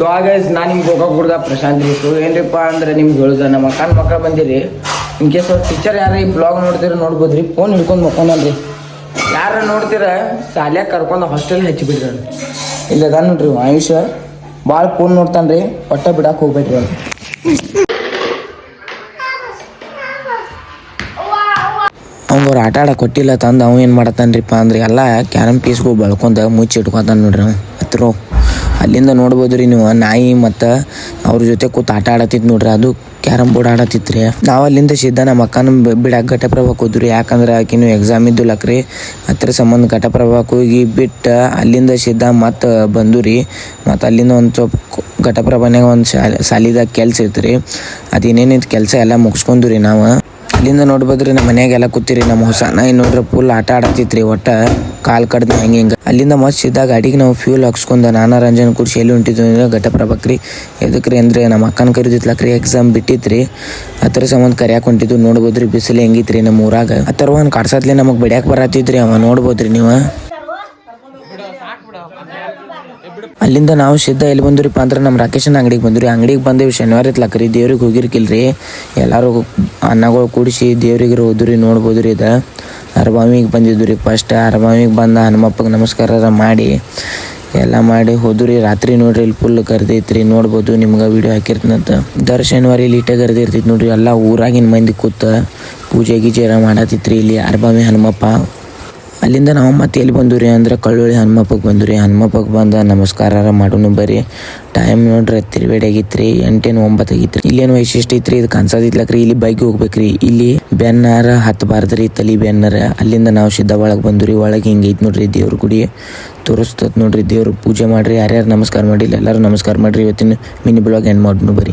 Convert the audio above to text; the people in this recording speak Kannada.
ಸೊ ಗೈಸ್ ನಾನು ನಿಮ್ಗೆ ಗೋಕಾಕ್ ಪ್ರಶಾಂತ್ ರೀ. ಸೊ ಏನ್ರಿಪ್ಪ ಅಂದ್ರೆ ನಿಮ್ಗೆ ಹೇಳುದ ನಮ್ಮ ಅಕ್ಕನ ಮಕ್ಕಳು ಬಂದಿರಿ. ಇನ್ ಕೇಸ್ ಅವ್ರ ಟೀಚರ್ ಯಾರು ಈ ಬ್ಲಾಗ್ ನೋಡ್ತೀರ ನೋಡ್ಬೋದ್ರಿ. ಫೋನ್ ಹಿಡ್ಕೊಂಡು ಮಕ್ಕೊಂಡಲ್ರಿ. ಯಾರು ನೋಡ್ತೀರ ಶಾಲ್ಯಾಗ ಕರ್ಕೊಂಡು ಹಾಸ್ಟೆಲ್ ಹಚ್ಚಿಬಿಡ್ರಿ. ಇಲ್ಲ ಅದ ನೋಡ್ರಿ ಆಯುಷ ಭಾಳ ಫೋನ್ ನೋಡ್ತಾನ್ರಿ. ಒಟ್ಟ ಬಿಡಕ್ಕೆ ಹೋಗ್ಬೇಡ್ರಿ ಅವ್ನು. ಅವ್ರು ಆಟ ಆಡಕ್ಕೆ ಕೊಟ್ಟಿಲ್ಲ ತಂದು ಅವ ಏನು ಮಾಡತ್ತಾನ್ರಿಪ್ಪ ಅಂದ್ರೆ ಎಲ್ಲ ಕ್ಯಾರಮ್ ಪೀಸ್ಗಳು ಬೆಳ್ಕೊಂಡ ಮುಚ್ಚಿ ಇಟ್ಕೊತಾನೆ ನೋಡ್ರಿ ಹತ್ರ. ಅಲ್ಲಿಂದ ನೋಡ್ಬೋದು ರೀ ನೀವು ನಾಯಿ ಮತ್ತು ಅವ್ರ ಜೊತೆ ಕೂತು ಆಟ ಆಡತ್ತಿತ್ತು ನೋಡ್ರಿ. ಅದು ಕ್ಯಾರಮ್ ಬೋರ್ಡ್ ಆಡತ್ತಿತ್ತು ರೀ. ನಾವು ಅಲ್ಲಿಂದ ಸಿದ್ಧ ನಮ್ಮ ಅಕ್ಕನ ಬಿಡಕ್ಕೆ ಘಟಪ್ರಭಾಕ್ಕೆ ಹೋದ್ರಿ. ಯಾಕಂದ್ರೆ ಆಕಿನೂ ಎಕ್ಸಾಮ್ ಇದ್ದುಲಕ್ರಿ ಹತ್ತಿರ ಸಂಬಂಧ ಘಟಪ್ರಭಾಕ್ಕೆ ಹೋಗಿ ಬಿಟ್ಟು ಅಲ್ಲಿಂದ ಸಿದ್ಧ ಮತ್ತು ಬಂದು ರೀ. ಮತ್ತು ಅಲ್ಲಿಂದ ಒಂದು ಸ್ವಲ್ಪ ಘಟಪ್ರಭಾನ್ಯಾಗ ಒಂದು ಸಾಲಿದಾಗ ಕೆಲಸ ಇತ್ತು ರೀ. ಅದೇನೇನಿತ್ತು ಕೆಲಸ ಎಲ್ಲ ಮುಗಿಸ್ಕೊಂಡು ರೀ ನಾವು ಅಲ್ಲಿಂದ ನೋಡ್ಬೋದ್ರಿ. ನಮ್ಮ ಮನ್ಯಾಗೆಲ್ಲ ಕೂತಿರಿ. ನಮ್ಮ ಹೊಸ ನಾಯಿ ನೋಡ್ರಿ ಫುಲ್ ಆಟ ಆಡತ್ತಿತ್ರಿ. ಒಟ್ಟ ಕಾಲು ಕಡ್ದು ಹಿಂಗೆ ಅಲ್ಲಿಂದ ಮಸ್ತ್ ಇದ್ದಾಗ ಗಾಡಿಗೆ ನಾವು ಫ್ಯೂಲ್ ಹಾಕ್ಸ್ಕೊಂಡು ನಾನಾ ರಂಜನ್ ಕೂಡಿಸಿ ಎಲ್ಲಿ ಹೊಂಟಿದ್ವಿ ಘಟಪ್ರಭಾಕ್ರಿ. ಎದಕ್ರಿ ಅಂದ್ರೆ ನಮ್ಮ ಅಕ್ಕನ ಕರಿದಿತ್ಲಕ್ರಿ ಎಕ್ಸಾಮ್ ಬಿಟ್ಟಿತ್ರಿ. ಹತ್ತಿರ ಸಂಬಂಧ ಕರಿಯಾಕೆ ಹೊಂಟಿದ್ವಿ. ನೋಡ್ಬೋದ್ರಿ ಬಿಸಿಲು ಹೆಂಗಿತ್ರಿ ನಮ್ಮ ಊರಾಗ. ಆ ಥರ ಒಂದು ಕಾಡ್ಸತ್ಲಿ ನಮಗೆ ಬಡಿಯಾಕೆ ಬರತ್ತಿದ್ರಿ ಅವ. ನೋಡ್ಬೋದ್ರಿ ನೀವು. ಅಲ್ಲಿಂದ ನಾವು ಸಿದ್ಧ ಎಲ್ಲಿ ಬಂದ್ರಿಪ್ಪ ಅಂದ್ರೆ ನಮ್ಮ ರಾಕೇಶನ ಅಂಗಡಿಗೆ ಬಂದ್ರಿ. ಅಂಗಡಿಗೆ ಬಂದೇವಿ ಶನಿವಾರ ಇತ್ಲಕ್ರಿ. ದೇವ್ರಿಗೆ ಹೋಗಿರ್ಕಿಲ್ರಿ. ಎಲ್ಲರೂ ಅನ್ನಗಳು ಕೂಡಿಸಿ ದೇವ್ರಿಗೆ ಹೋದ್ರಿ. ನೋಡ್ಬೋದು ರೀ. ಇದು ಅರಬಾವಿಗೆ ಬಂದಿದ್ದು ರೀ. ಫಸ್ಟ್ ಅರಬಾವಿಗೆ ಬಂದ ಹನುಮಪ್ಪಗೆ ನಮಸ್ಕಾರ ಮಾಡಿ ಎಲ್ಲ ಮಾಡಿ ಹೋದ್ರಿ. ರಾತ್ರಿ ನೋಡ್ರಿ ಇಲ್ಲಿ ಫುಲ್ ಕರೆದೈತ್ರಿ. ನೋಡ್ಬೋದು ನಿಮ್ಗೆ ವೀಡಿಯೋ ಹಾಕಿರ್ತಂತ. ಶನಿವಾರ ಇಲ್ಲಿ ಇಟ್ಟ ಕರೆದಿರ್ತೈತಿ ನೋಡ್ರಿ. ಎಲ್ಲ ಊರಾಗಿನ ಮಂದಿ ಕೂತ ಪೂಜೆ ಗೀಜೆ ಎಲ್ಲ ಮಾಡತ್ತಿತ್ರಿ ಇಲ್ಲಿ ಅರಬಾವಿ ಹನುಮಪ್ಪ. ಅಲ್ಲಿಂದ ನಾವು ಮತ್ತೆ ಎಲ್ಲಿ ಬಂದ್ರಿ ಅಂದ್ರೆ ಕಳ್ಳೊಳ್ಳಿ ಹನುಮಪ್ಪಗೆ ಬಂದ್ರಿ. ಹನುಮಪ್ಪಗೆ ಬಂದ ನಮಸ್ಕಾರ ಮಾಡೋನು ಬರ್ರಿ. ಟೈಮ್ ನೋಡ್ರಿ ತಿರುವೇಡಿ ಆಗಿತ್ರಿ 8-9 ಆಗಿತ್ರಿ. ಇಲ್ಲೇನು ವೈಶಿಷ್ಟ್ಯ ಐತ್ರಿ. ಇದು ಕನ್ಸದಿತ್ಲಕ್ರಿ. ಇಲ್ಲಿ ಬೈಕ್ ಹೋಗ್ಬೇಕ್ರಿ. ಇಲ್ಲಿ ಬೆನ್ನಾರ ಹತ್ತಬಾರ್ದ್ರಿ ತಲಿ ಬೆನ್ನರ. ಅಲ್ಲಿಂದ ನಾವು ಸಿದ್ಧ ಒಳಗೆ ಬಂದ್ರಿ. ಒಳಗೆ ಹಿಂಗೈತಿ ನೋಡ್ರಿ ದೇವ್ರ ಗುಡಿ ತೋರಿಸ್ತತ್ ನೋಡ್ರಿ. ದೇವ್ರ ಪೂಜೆ ಮಾಡ್ರಿ. ಯಾರ್ಯಾರು ನಮಸ್ಕಾರ ಮಾಡಿಲ್ಲ ಎಲ್ಲರೂ ನಮಸ್ಕಾರ ಮಾಡ್ರಿ. ಇವತ್ತಿನ ಮಿನಿ ಬ್ಲಾಗ್ ಎಂಡ್ ಮಾಡೋನು ಬರ್ರಿ.